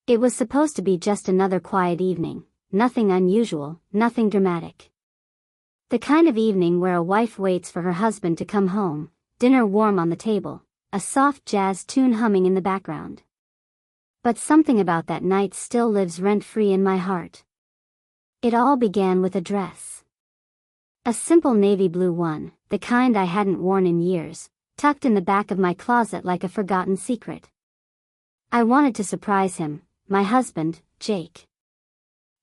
It was supposed to be just another quiet evening, nothing unusual, nothing dramatic. The kind of evening where a wife waits for her husband to come home, dinner warm on the table, a soft jazz tune humming in the background. But something about that night still lives rent-free in my heart. It all began with a dress. A simple navy blue one, the kind I hadn't worn in years, tucked in the back of my closet like a forgotten secret. I wanted to surprise him, my husband, Jake.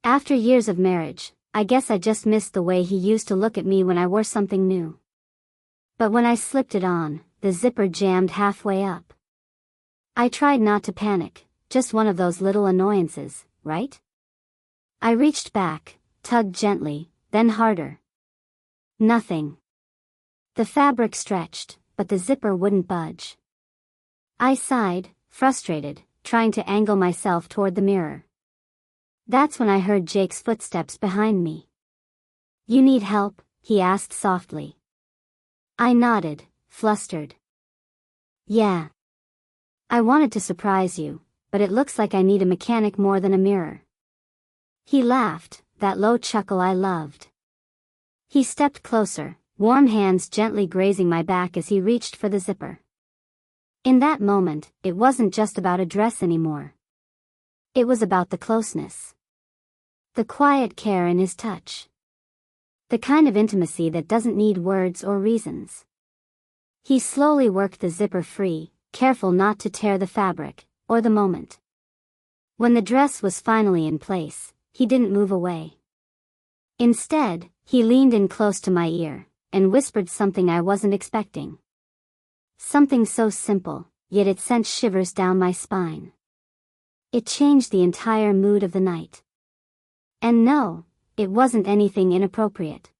After years of marriage, I guess I just missed the way he used to look at me when I wore something new. But when I slipped it on, the zipper jammed halfway up. I tried not to panic, just one of those little annoyances, right? I reached back, tugged gently, then harder. Nothing. The fabric stretched, but the zipper wouldn't budge. I sighed, frustrated, trying to angle myself toward the mirror. That's when I heard Jake's footsteps behind me. "You need help?" he asked softly. I nodded, flustered. "Yeah. I wanted to surprise you, but it looks like I need a mechanic more than a mirror." He laughed, that low chuckle I loved. He stepped closer, warm hands gently grazing my back as he reached for the zipper. In that moment, it wasn't just about a dress anymore. It was about the closeness. The quiet care in his touch. The kind of intimacy that doesn't need words or reasons. He slowly worked the zipper free, careful not to tear the fabric, or the moment. When the dress was finally in place, he didn't move away. Instead, he leaned in close to my ear, and whispered something I wasn't expecting. Something so simple, yet it sent shivers down my spine. It changed the entire mood of the night. And no, it wasn't anything inappropriate.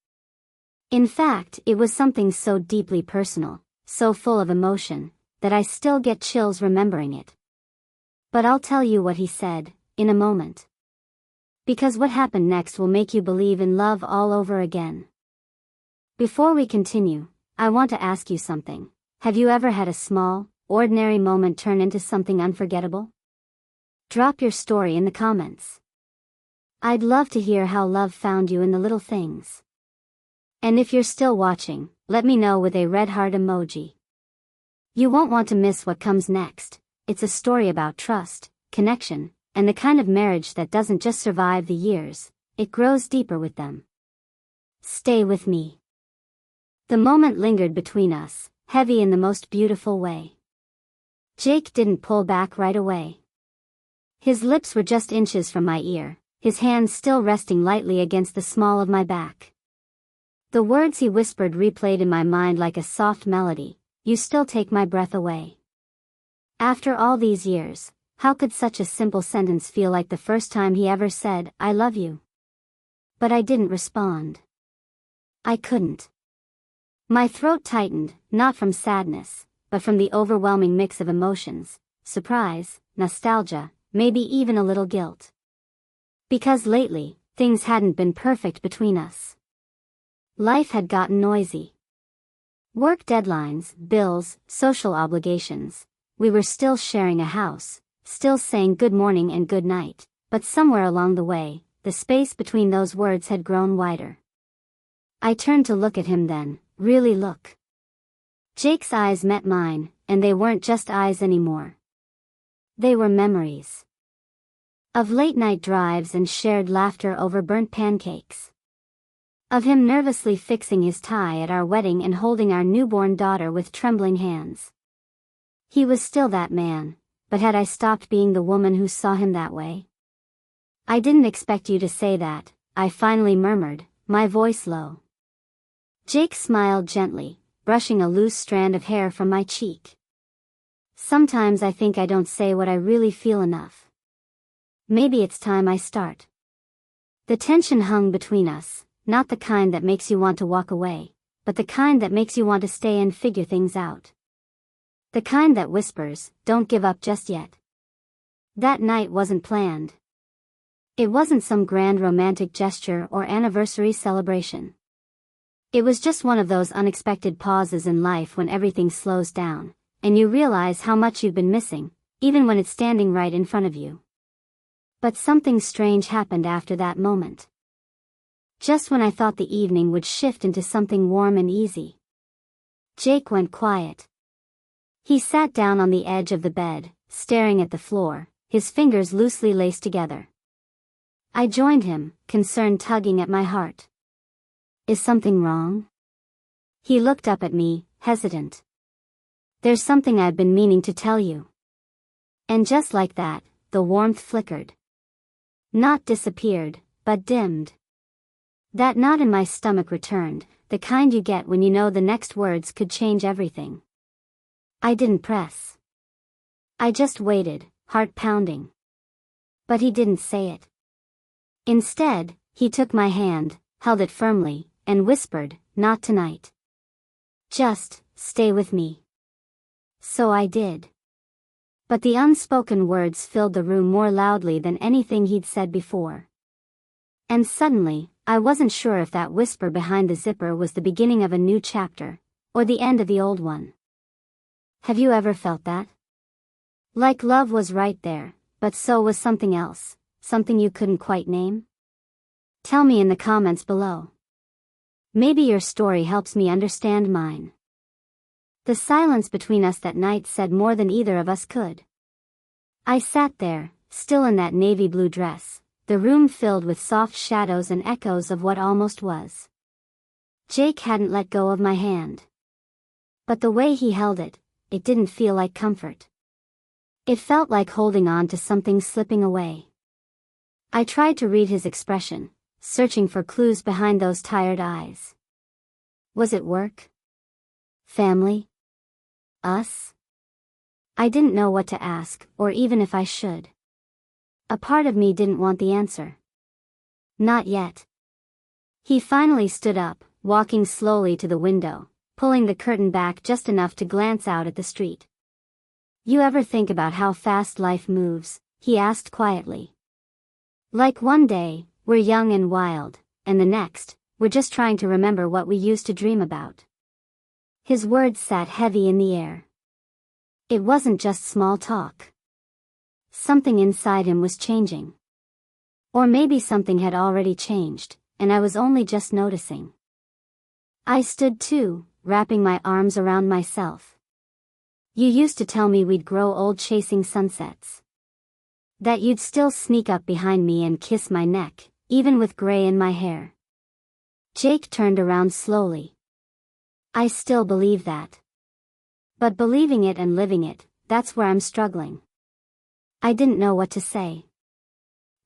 In fact, it was something so deeply personal, so full of emotion, that I still get chills remembering it. But I'll tell you what he said, in a moment. Because what happened next will make you believe in love all over again. Before we continue, I want to ask you something. Have you ever had a small, ordinary moment turn into something unforgettable? Drop your story in the comments. I'd love to hear how love found you in the little things. And if you're still watching, let me know with a red heart emoji. You won't want to miss what comes next. It's a story about trust, connection, and the kind of marriage that doesn't just survive the years, it grows deeper with them. Stay with me. The moment lingered between us, heavy in the most beautiful way. Jake didn't pull back right away. His lips were just inches from my ear, his hands still resting lightly against the small of my back. The words he whispered replayed in my mind like a soft melody, "You still take my breath away." After all these years, how could such a simple sentence feel like the first time he ever said, "I love you"? But I didn't respond. I couldn't. My throat tightened, not from sadness, but from the overwhelming mix of emotions, surprise, nostalgia, maybe even a little guilt. Because lately, things hadn't been perfect between us. Life had gotten noisy. Work deadlines, bills, social obligations. We were still sharing a house, still saying good morning and good night, but somewhere along the way, the space between those words had grown wider. I turned to look at him then, really look. Jake's eyes met mine, and they weren't just eyes anymore. They were memories. Of late-night drives and shared laughter over burnt pancakes. Of him nervously fixing his tie at our wedding and holding our newborn daughter with trembling hands. He was still that man, but had I stopped being the woman who saw him that way? "I didn't expect you to say that," I finally murmured, my voice low. Jake smiled gently, brushing a loose strand of hair from my cheek. "Sometimes I think I don't say what I really feel enough. Maybe it's time I start." The tension hung between us, not the kind that makes you want to walk away, but the kind that makes you want to stay and figure things out. The kind that whispers, "Don't give up just yet." That night wasn't planned. It wasn't some grand romantic gesture or anniversary celebration. It was just one of those unexpected pauses in life when everything slows down, and you realize how much you've been missing, even when it's standing right in front of you. But something strange happened after that moment. Just when I thought the evening would shift into something warm and easy, Jake went quiet. He sat down on the edge of the bed, staring at the floor, his fingers loosely laced together. I joined him, concern tugging at my heart. Is something wrong? He looked up at me, hesitant. There's something I've been meaning to tell you. And just like that, the warmth flickered. Not disappeared, but dimmed. That knot in my stomach returned, the kind you get when you know the next words could change everything. I didn't press. I just waited, heart pounding. But he didn't say it. Instead, he took my hand, held it firmly, and whispered, "Not tonight. Just, stay with me." So I did. But the unspoken words filled the room more loudly than anything he'd said before. And suddenly, I wasn't sure if that whisper behind the zipper was the beginning of a new chapter, or the end of the old one. Have you ever felt that? Like love was right there, but so was something else, something you couldn't quite name? Tell me in the comments below. Maybe your story helps me understand mine. The silence between us that night said more than either of us could. I sat there, still in that navy blue dress, the room filled with soft shadows and echoes of what almost was. Jake hadn't let go of my hand. But the way he held it, it didn't feel like comfort. It felt like holding on to something slipping away. I tried to read his expression, searching for clues behind those tired eyes. Was it work? Family? Us? I didn't know what to ask, or even if I should. A part of me didn't want the answer. Not yet. He finally stood up, walking slowly to the window, pulling the curtain back just enough to glance out at the street. You ever think about how fast life moves? He asked quietly. Like one day, we're young and wild, and the next, we're just trying to remember what we used to dream about. His words sat heavy in the air. It wasn't just small talk. Something inside him was changing. Or maybe something had already changed, and I was only just noticing. I stood too, wrapping my arms around myself. You used to tell me we'd grow old chasing sunsets. That you'd still sneak up behind me and kiss my neck, even with gray in my hair. Jake turned around slowly. I still believe that. But believing it and living it, that's where I'm struggling. I didn't know what to say.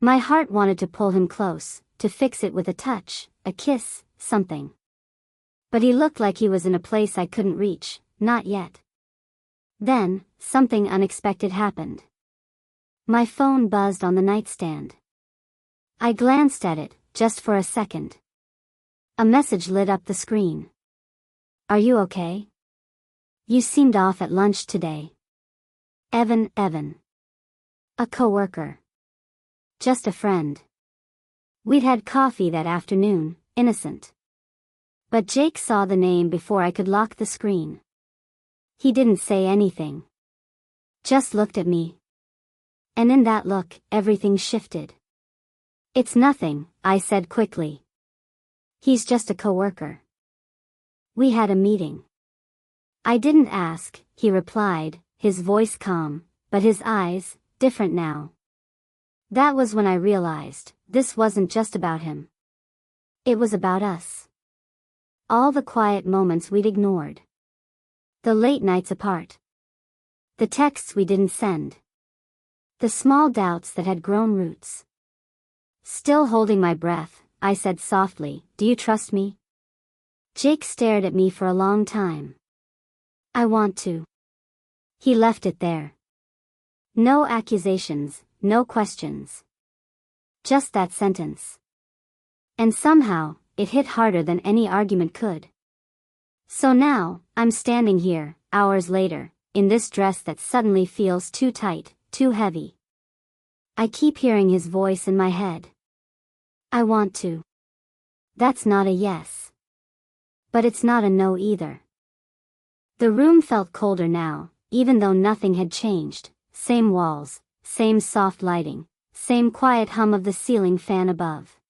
My heart wanted to pull him close, to fix it with a touch, a kiss, something. But he looked like he was in a place I couldn't reach, not yet. Then, something unexpected happened. My phone buzzed on the nightstand. I glanced at it, just for a second. A message lit up the screen. Are you okay? You seemed off at lunch today. Evan. A coworker. Just a friend. We'd had coffee that afternoon, innocent. But Jake saw the name before I could lock the screen. He didn't say anything. Just looked at me. And in that look, everything shifted. It's nothing, I said quickly. He's just a coworker. We had a meeting. I didn't ask, he replied, his voice calm, but his eyes, different now. That was when I realized, this wasn't just about him. It was about us. All the quiet moments we'd ignored. The late nights apart. The texts we didn't send. The small doubts that had grown roots. Still holding my breath, I said softly, "Do you trust me?" Jake stared at me for a long time. "I want to." He left it there. No accusations, no questions. Just that sentence. And somehow, it hit harder than any argument could. So now, I'm standing here, hours later, in this dress that suddenly feels too tight, too heavy. I keep hearing his voice in my head. I want to. That's not a yes. But it's not a no either. The room felt colder now, even though nothing had changed. Same walls, same soft lighting, same quiet hum of the ceiling fan above.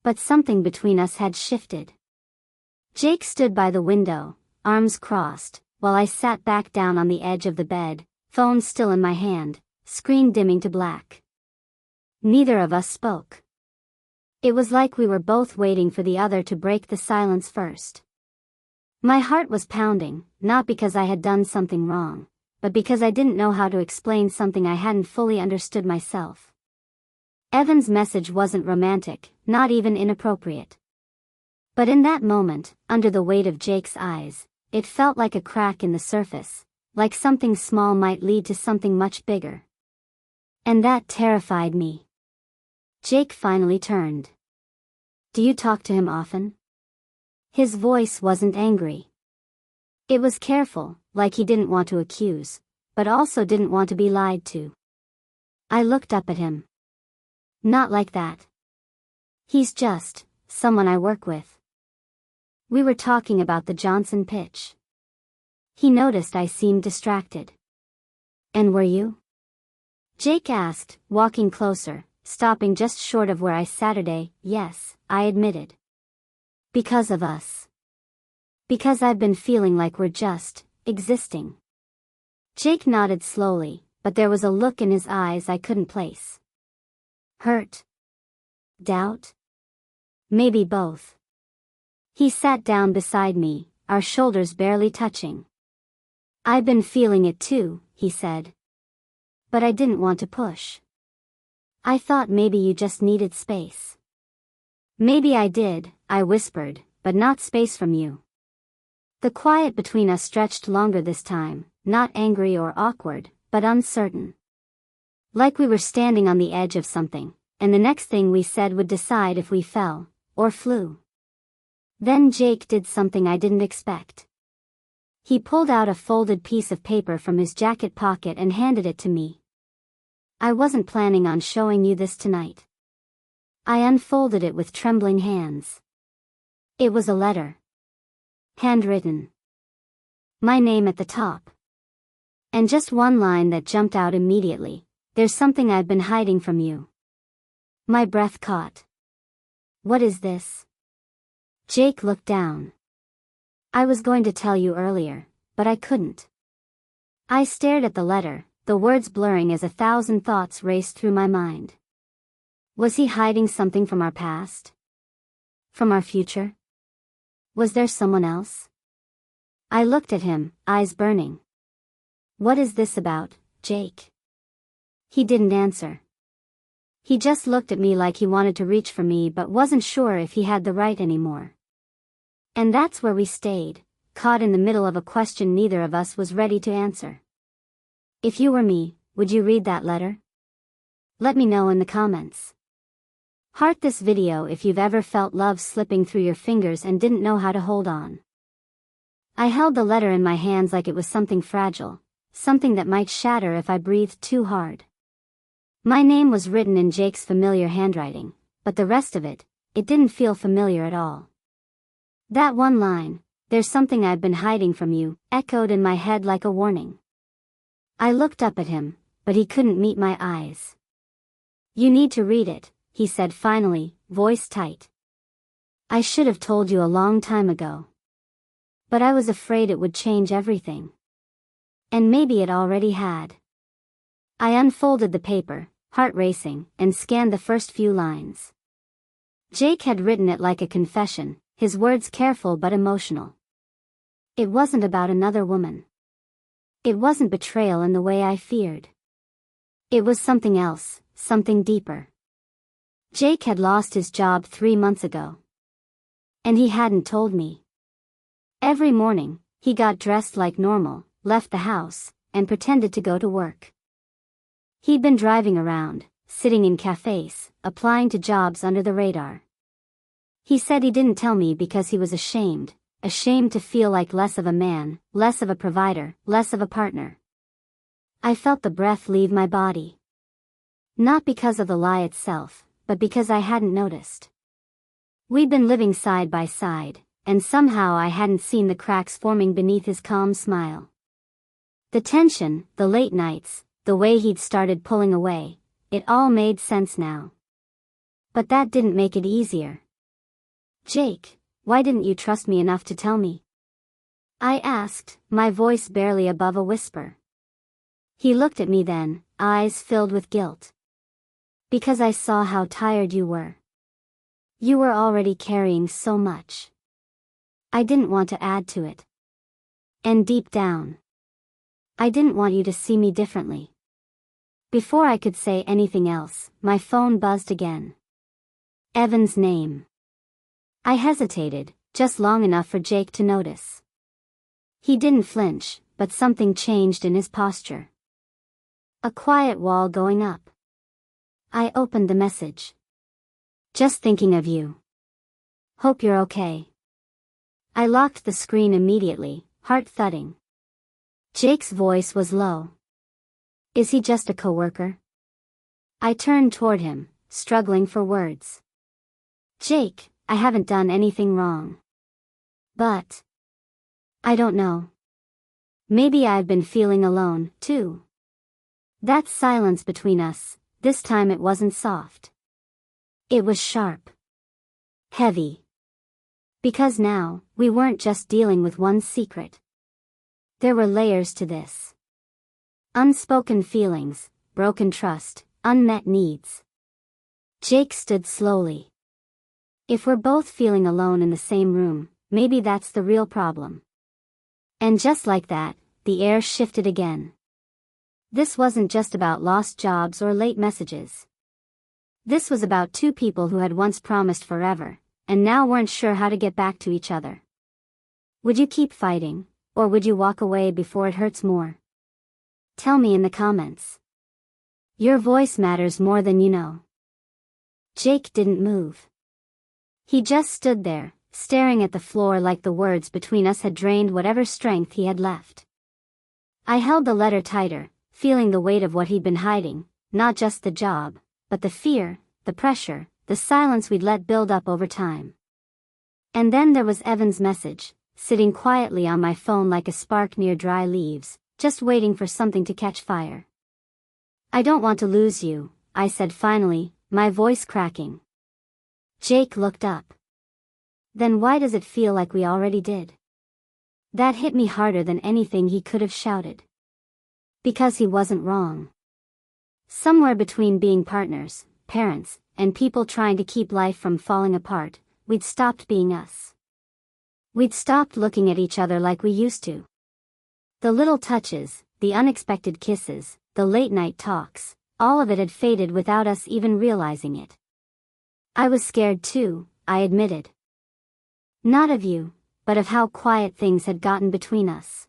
But something between us had shifted. Jake stood by the window, arms crossed, while I sat back down on the edge of the bed, phone still in my hand, screen dimming to black. Neither of us spoke. It was like we were both waiting for the other to break the silence first. My heart was pounding, not because I had done something wrong, but because I didn't know how to explain something I hadn't fully understood myself. Evan's message wasn't romantic, not even inappropriate. But in that moment, under the weight of Jake's eyes, it felt like a crack in the surface, like something small might lead to something much bigger. And that terrified me. Jake finally turned. "Do you talk to him often?" His voice wasn't angry. It was careful, like he didn't want to accuse, but also didn't want to be lied to. I looked up at him. "Not like that. He's just someone I work with." We were talking about the Johnson pitch. He noticed I seemed distracted. "And were you?" Jake asked, walking closer, stopping just short of where I sat. "Yes," I admitted. "Because of us. Because I've been feeling like we're just existing." Jake nodded slowly, but there was a look in his eyes I couldn't place. Hurt? Doubt? Maybe both. He sat down beside me, our shoulders barely touching. "I've been feeling it too," he said. "But I didn't want to push. I thought maybe you just needed space." "Maybe I did," I whispered, "but not space from you." The quiet between us stretched longer this time, not angry or awkward, but uncertain. Like we were standing on the edge of something, and the next thing we said would decide if we fell, or flew. Then Jake did something I didn't expect. He pulled out a folded piece of paper from his jacket pocket and handed it to me. "I wasn't planning on showing you this tonight." I unfolded it with trembling hands. It was a letter. Handwritten. My name at the top. And just one line that jumped out immediately: "There's something I've been hiding from you." My breath caught. "What is this?" Jake looked down. "I was going to tell you earlier, but I couldn't." I stared at the letter, the words blurring as 1,000 thoughts raced through my mind. Was he hiding something from our past? From our future? Was there someone else? I looked at him, eyes burning. "What is this about, Jake?" He didn't answer. He just looked at me like he wanted to reach for me but wasn't sure if he had the right anymore. And that's where we stayed, caught in the middle of a question neither of us was ready to answer. If you were me, would you read that letter? Let me know in the comments. Heart this video if you've ever felt love slipping through your fingers and didn't know how to hold on. I held the letter in my hands like it was something fragile, something that might shatter if I breathed too hard. My name was written in Jake's familiar handwriting, but the rest of it didn't feel familiar at all. That one line, "There's something I've been hiding from you," echoed in my head like a warning. I looked up at him, but he couldn't meet my eyes. "You need to read it," he said finally, voice tight. "I should have told you a long time ago. But I was afraid it would change everything. And maybe it already had." I unfolded the paper, heart racing, and scanned the first few lines. Jake had written it like a confession, his words careful but emotional. It wasn't about another woman. It wasn't betrayal in the way I feared. It was something else, something deeper. Jake had lost his job 3 months ago. And he hadn't told me. Every morning, he got dressed like normal, left the house, and pretended to go to work. He'd been driving around, sitting in cafes, applying to jobs under the radar. He said he didn't tell me because he was ashamed to feel like less of a man, less of a provider, less of a partner. I felt the breath leave my body. Not because of the lie itself, but because I hadn't noticed. We'd been living side by side, and somehow I hadn't seen the cracks forming beneath his calm smile. The tension, the late nights, the way he'd started pulling away, it all made sense now. But that didn't make it easier. Jake, why didn't you trust me enough to tell me? I asked, my voice barely above a whisper. He looked at me then, eyes filled with guilt. Because I saw how tired you were. You were already carrying so much. I didn't want to add to it. And deep down, I didn't want you to see me differently. Before I could say anything else, my phone buzzed again. Evan's name. I hesitated, just long enough for Jake to notice. He didn't flinch, but something changed in his posture. A quiet wall going up. I opened the message. Just thinking of you. Hope you're okay. I locked the screen immediately, heart thudding. Jake's voice was low. Is he just a coworker? I turned toward him, struggling for words. Jake, I haven't done anything wrong. But I don't know. Maybe I've been feeling alone, too. That silence between us, this time it wasn't soft. It was sharp. Heavy. Because now, we weren't just dealing with one secret. There were layers to this. Unspoken feelings, broken trust, unmet needs. Jake stood slowly. If we're both feeling alone in the same room, maybe that's the real problem. And just like that, the air shifted again. This wasn't just about lost jobs or late messages. This was about two people who had once promised forever, and now weren't sure how to get back to each other. Would you keep fighting, or would you walk away before it hurts more? Tell me in the comments. Your voice matters more than you know. Jake didn't move. He just stood there, staring at the floor like the words between us had drained whatever strength he had left. I held the letter tighter, feeling the weight of what he'd been hiding, not just the job, but the fear, the pressure, the silence we'd let build up over time. And then there was Evan's message, sitting quietly on my phone like a spark near dry leaves, just waiting for something to catch fire. I don't want to lose you, I said finally, my voice cracking. Jake looked up. Then why does it feel like we already did? That hit me harder than anything he could have shouted. Because he wasn't wrong. Somewhere between being partners, parents, and people trying to keep life from falling apart, we'd stopped being us. We'd stopped looking at each other like we used to. The little touches, the unexpected kisses, the late-night talks, all of it had faded without us even realizing it. I was scared too, I admitted. Not of you, but of how quiet things had gotten between us.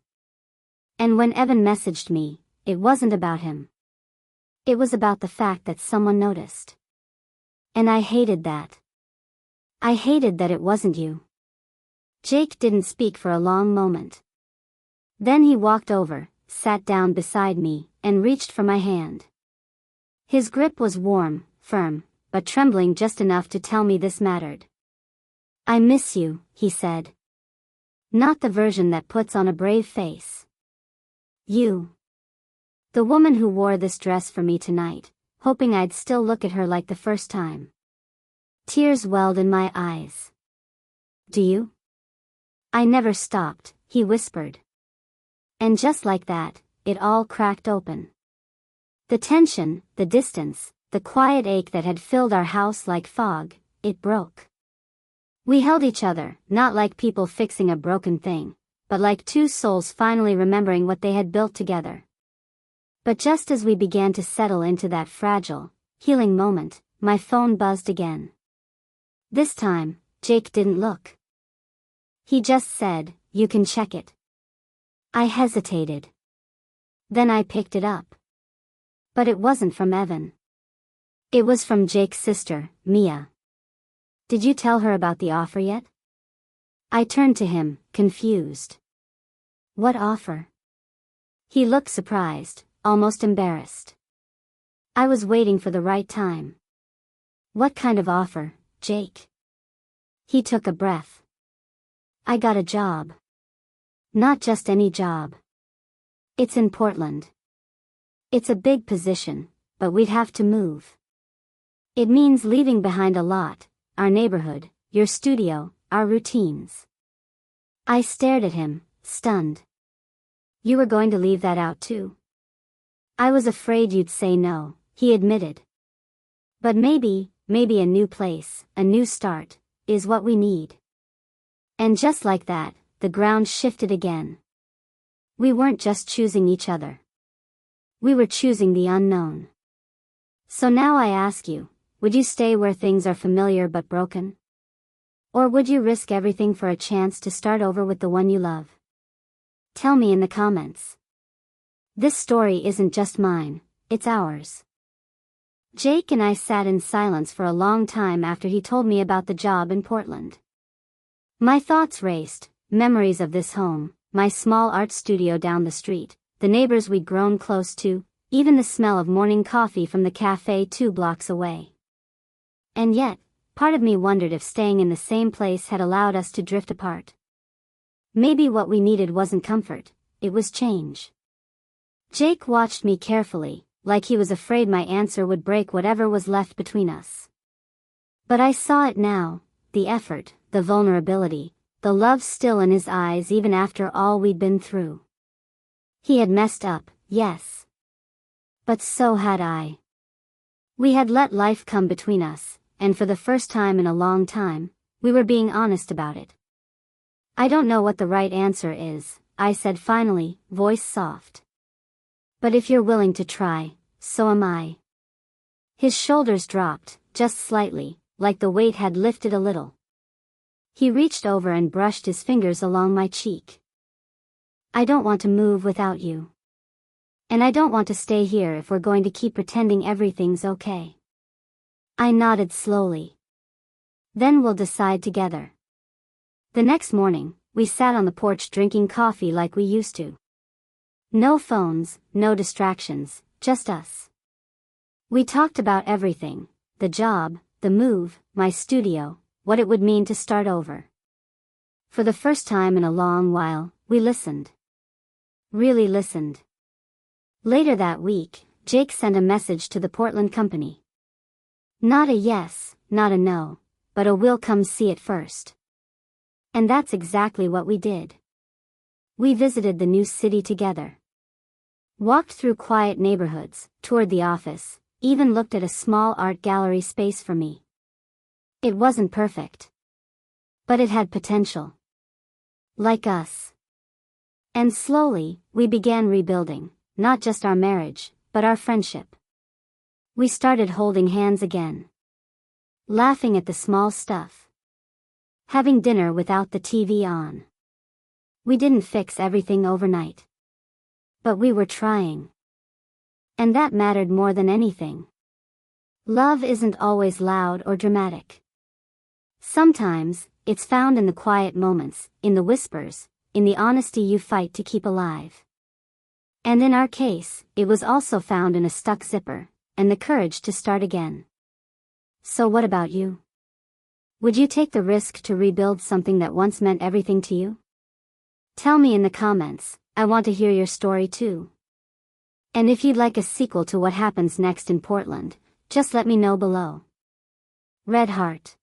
And when Evan messaged me, it wasn't about him. It was about the fact that someone noticed. And I hated that. I hated that it wasn't you. Jake didn't speak for a long moment. Then he walked over, sat down beside me, and reached for my hand. His grip was warm, firm, but trembling just enough to tell me this mattered. I miss you, he said. Not the version that puts on a brave face. You. The woman who wore this dress for me tonight, hoping I'd still look at her like the first time. Tears welled in my eyes. Do you? I never stopped, he whispered. And just like that, it all cracked open. The tension, the distance, the quiet ache that had filled our house like fog, it broke. We held each other, not like people fixing a broken thing, but like two souls finally remembering what they had built together. But just as we began to settle into that fragile, healing moment, my phone buzzed again. This time, Jake didn't look. He just said, "You can check it." I hesitated. Then I picked it up. But it wasn't from Evan. It was from Jake's sister, Mia. Did you tell her about the offer yet? I turned to him, confused. What offer? He looked surprised, almost embarrassed. I was waiting for the right time. What kind of offer, Jake? He took a breath. I got a job. Not just any job. It's in Portland. It's a big position, but we'd have to move. It means leaving behind a lot, our neighborhood, your studio, our routines. I stared at him, stunned. You were going to leave that out too? I was afraid you'd say no, he admitted. But maybe a new place, a new start, is what we need. And just like that, the ground shifted again. We weren't just choosing each other. We were choosing the unknown. So now I ask you, would you stay where things are familiar but broken? Or would you risk everything for a chance to start over with the one you love? Tell me in the comments. This story isn't just mine, it's ours. Jake and I sat in silence for a long time after he told me about the job in Portland. My thoughts raced, memories of this home, my small art studio down the street, the neighbors we'd grown close to, even the smell of morning coffee from the cafe 2 blocks away. And yet, part of me wondered if staying in the same place had allowed us to drift apart. Maybe what we needed wasn't comfort, it was change. Jake watched me carefully, like he was afraid my answer would break whatever was left between us. But I saw it now, the effort, the vulnerability, the love still in his eyes even after all we'd been through. He had messed up, yes. But so had I. We had let life come between us, and for the first time in a long time, we were being honest about it. I don't know what the right answer is, I said finally, voice soft. But if you're willing to try, so am I. His shoulders dropped, just slightly, like the weight had lifted a little. He reached over and brushed his fingers along my cheek. I don't want to move without you. And I don't want to stay here if we're going to keep pretending everything's okay. I nodded slowly. Then we'll decide together. The next morning, we sat on the porch drinking coffee like we used to. No phones, no distractions, just us. We talked about everything, the job, the move, my studio, what it would mean to start over. For the first time in a long while, we listened. Really listened. Later that week, Jake sent a message to the Portland company. Not a yes, not a no, but a we'll come see it first. And that's exactly what we did. We visited the new city together. Walked through quiet neighborhoods, toured the office, even looked at a small art gallery space for me. It wasn't perfect. But it had potential. Like us. And slowly, we began rebuilding, not just our marriage, but our friendship. We started holding hands again. Laughing at the small stuff. Having dinner without the TV on. We didn't fix everything overnight. But we were trying. And that mattered more than anything. Love isn't always loud or dramatic. Sometimes, it's found in the quiet moments, in the whispers, in the honesty you fight to keep alive. And in our case, it was also found in a stuck zipper, and the courage to start again. So what about you? Would you take the risk to rebuild something that once meant everything to you? Tell me in the comments, I want to hear your story too. And if you'd like a sequel to what happens next in Portland, just let me know below. Red Heart.